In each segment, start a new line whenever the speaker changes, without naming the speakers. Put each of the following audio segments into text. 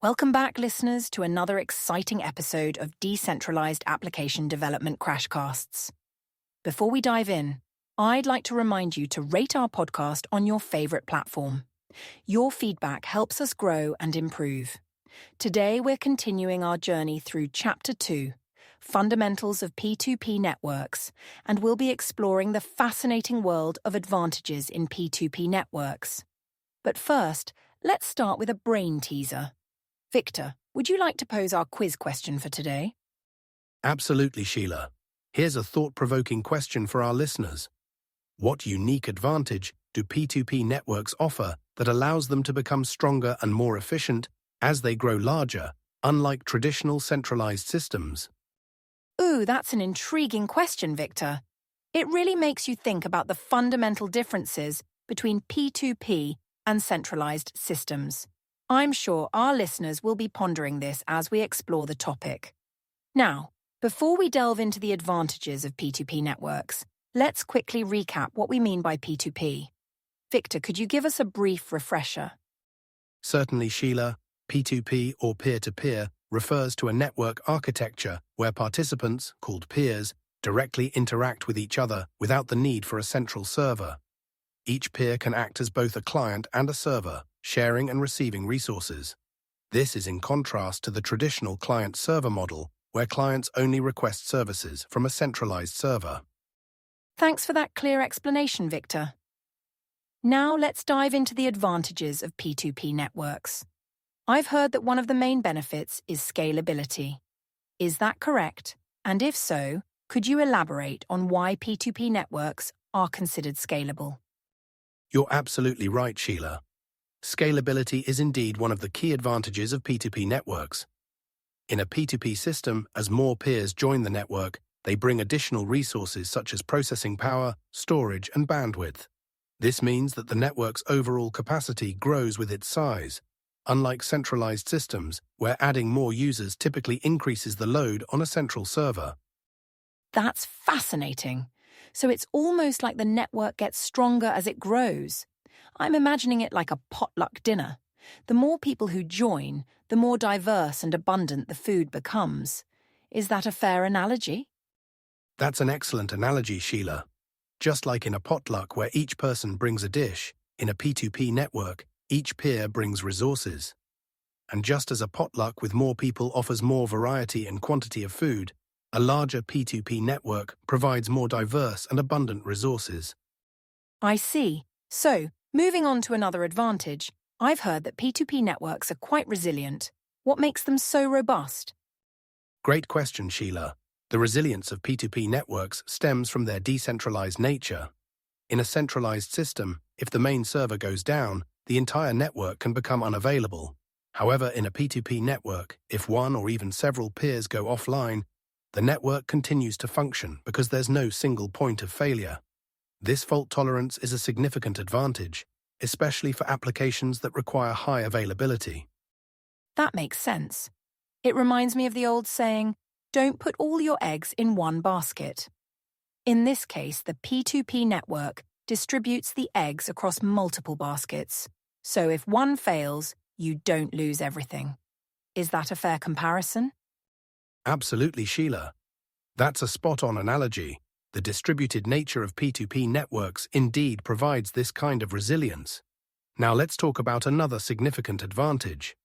Welcome back, listeners, to another exciting episode of Decentralized Application Development Crashcasts. Before we dive in, I'd like to remind you to rate our podcast on your favorite platform. Your feedback helps us grow and improve. Today, we're continuing our journey through Chapter 2, Fundamentals of P2P Networks, and we'll be exploring the fascinating world of advantages in P2P networks. But first, let's start with a brain teaser. Victor, would you like to pose our quiz question for today?
Absolutely, Sheila. Here's a thought-provoking question for our listeners. What unique advantage do P2P networks offer that allows them to become stronger and more efficient as they grow larger, unlike traditional centralized systems?
Ooh, that's an intriguing question, Victor. It really makes you think about the fundamental differences between P2P and centralized systems. I'm sure our listeners will be pondering this as we explore the topic. Now, before we delve into the advantages of P2P networks, let's quickly recap what we mean by P2P. Victor, could you give us a brief refresher?
Certainly, Sheila. P2P, or peer-to-peer, refers to a network architecture where participants, called peers, directly interact with each other without the need for a central server. Each peer can act as both a client and a server, sharing and receiving resources. This is in contrast to the traditional client-server model, where clients only request services from a centralized server.
Thanks for that clear explanation, Victor. Now let's dive into the advantages of P2P networks. I've heard that one of the main benefits is scalability. Is that correct? And if so, could you elaborate on why P2P networks are considered scalable?
You're absolutely right, Sheila. Scalability is indeed one of the key advantages of P2P networks. In a P2P system, as more peers join the network, they bring additional resources such as processing power, storage, and bandwidth. This means that the network's overall capacity grows with its size, unlike centralized systems, where adding more users typically increases the load on a central server.
That's fascinating. So it's almost like the network gets stronger as it grows. I'm imagining it like a potluck dinner. The more people who join, the more diverse and abundant the food becomes. Is that a fair analogy?
That's an excellent analogy, Sheila. Just like in a potluck where each person brings a dish, in a P2P network, each peer brings resources. And just as a potluck with more people offers more variety and quantity of food, a larger P2P network provides more diverse and abundant resources.
I see. So, moving on to another advantage, I've heard that P2P networks are quite resilient. What makes them so robust?
Great question, Sheila. The resilience of P2P networks stems from their decentralized nature. In a centralized system, if the main server goes down, the entire network can become unavailable. However, in a P2P network, if one or even several peers go offline, the network continues to function because there's no single point of failure. This fault tolerance is a significant advantage, especially for applications that require high availability.
That makes sense. It reminds me of the old saying, don't put all your eggs in one basket. In this case, the P2P network distributes the eggs across multiple baskets. So if one fails, you don't lose everything. Is that a fair comparison?
Absolutely, Sheila. That's a spot-on analogy. The distributed nature of P2P networks indeed provides this kind of resilience. Now let's talk about another significant advantage.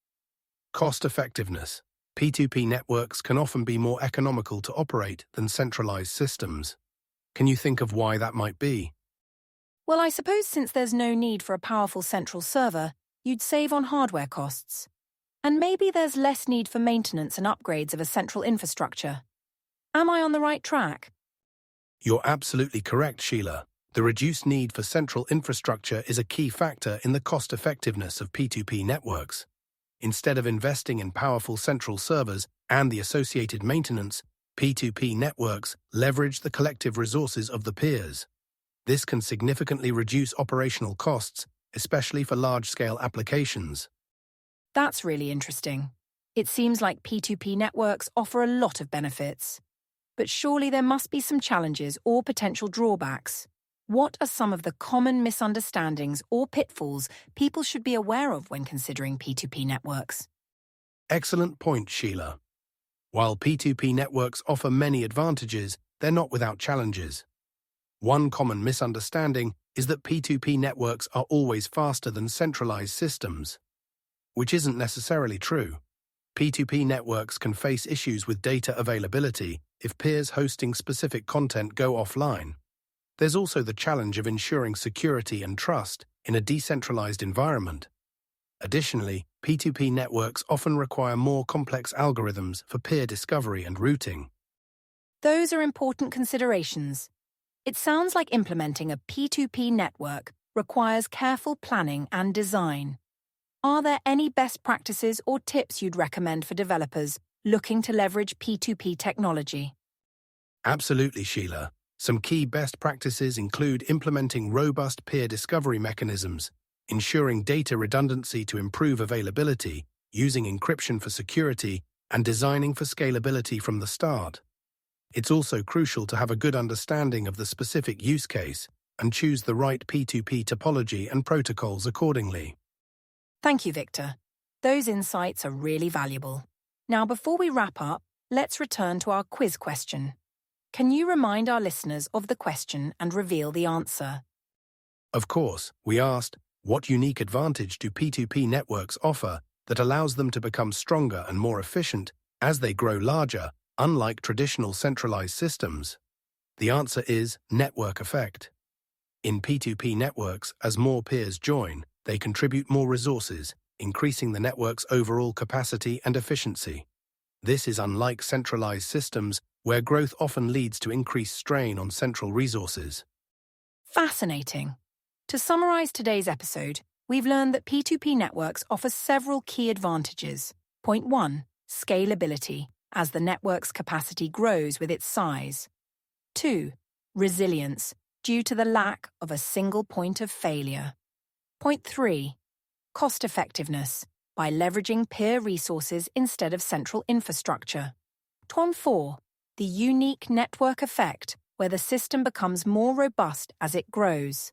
Cost-effectiveness. P2P networks can often be more economical to operate than centralized systems. Can you think of why that might be?
Well, I suppose since there's no need for a powerful central server, you'd save on hardware costs. And maybe there's less need for maintenance and upgrades of a central infrastructure. Am I on the right track?
You're absolutely correct, Sheila. The reduced need for central infrastructure is a key factor in the cost-effectiveness of P2P networks. Instead of investing in powerful central servers and the associated maintenance, P2P networks leverage the collective resources of the peers. This can significantly reduce operational costs, especially for large-scale applications.
That's really interesting. It seems like P2P networks offer a lot of benefits. But surely there must be some challenges or potential drawbacks. What are some of the common misunderstandings or pitfalls people should be aware of when considering P2P networks?
Excellent point, Sheila. While P2P networks offer many advantages, they're not without challenges. One common misunderstanding is that P2P networks are always faster than centralized systems, which isn't necessarily true. P2P networks can face issues with data availability if peers hosting specific content go offline. There's also the challenge of ensuring security and trust in a decentralized environment. Additionally, P2P networks often require more complex algorithms for peer discovery and routing.
Those are important considerations. It sounds like implementing a P2P network requires careful planning and design. Are there any best practices or tips you'd recommend for developers looking to leverage P2P technology?
Absolutely, Sheila. Some key best practices include implementing robust peer discovery mechanisms, ensuring data redundancy to improve availability, using encryption for security, and designing for scalability from the start. It's also crucial to have a good understanding of the specific use case and choose the right P2P topology and protocols accordingly.
Thank you, Victor. Those insights are really valuable. Now, before we wrap up, let's return to our quiz question. Can you remind our listeners of the question and reveal the answer?
Of course, we asked, what unique advantage do P2P networks offer that allows them to become stronger and more efficient as they grow larger, unlike traditional centralized systems? The answer is network effect. In P2P networks, as more peers join, they contribute more resources, increasing the network's overall capacity and efficiency. This is unlike centralized systems, where growth often leads to increased strain on central resources.
Fascinating. To summarize today's episode, we've learned that P2P networks offer several key advantages. Point 1, scalability, as the network's capacity grows with its size. 2, resilience, due to the lack of a single point of failure. Point 3, cost-effectiveness, by leveraging peer resources instead of central infrastructure. Point 4, the unique network effect, where the system becomes more robust as it grows.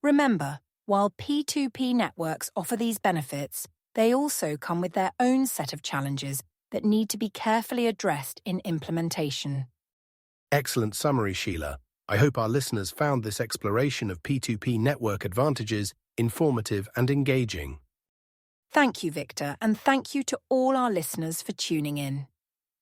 Remember, while P2P networks offer these benefits, they also come with their own set of challenges that need to be carefully addressed in implementation.
Excellent summary, Sheila. I hope our listeners found this exploration of P2P network advantages informative and engaging.
Thank you, Victor, and thank you to all our listeners for tuning in.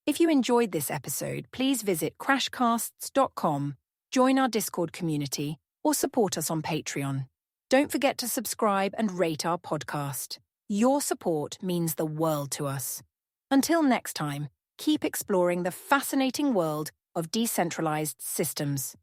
If you enjoyed this episode, please visit crashcasts.com, join our Discord community, or support us on Patreon. Don't forget to subscribe and rate our podcast. Your support means the world to us. Until next time, keep exploring the fascinating world of decentralized systems.